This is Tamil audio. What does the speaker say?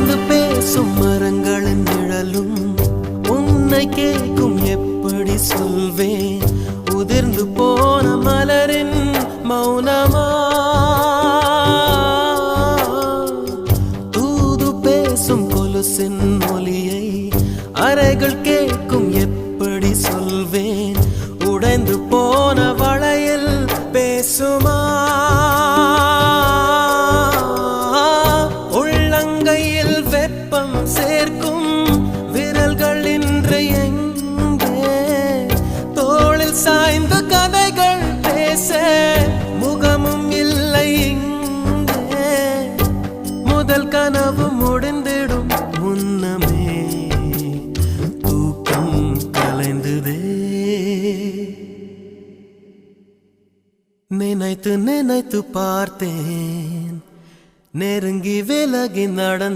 சாய்ந்து பேசும் மரங்களின் நிழலும் உன்னை கேட்கும் எப்படி சொல்வேன் உதிர்ந்து போன மலரின் மௌனமா தூது பேசும் கொலுசின் ஒலியை அறைகள் கேட்கும் எப்படி சொல்வேன் உடைந்து போன வளையல் பேசுமா உள்ளங்கையில் வெப்பம் சேர்க்கும் விரல்கள் இன்று எங்கே தோளில் சாய்ந்து கதைகள் பேச முகமும் இல்லை இங்கே முதல் கனவு முடிந்திடும் முன்னமே தூக்கம் கலைந்ததே நினைத்து நினைத்து பார்த்தேன் நெருங்கி விலகி நடந்த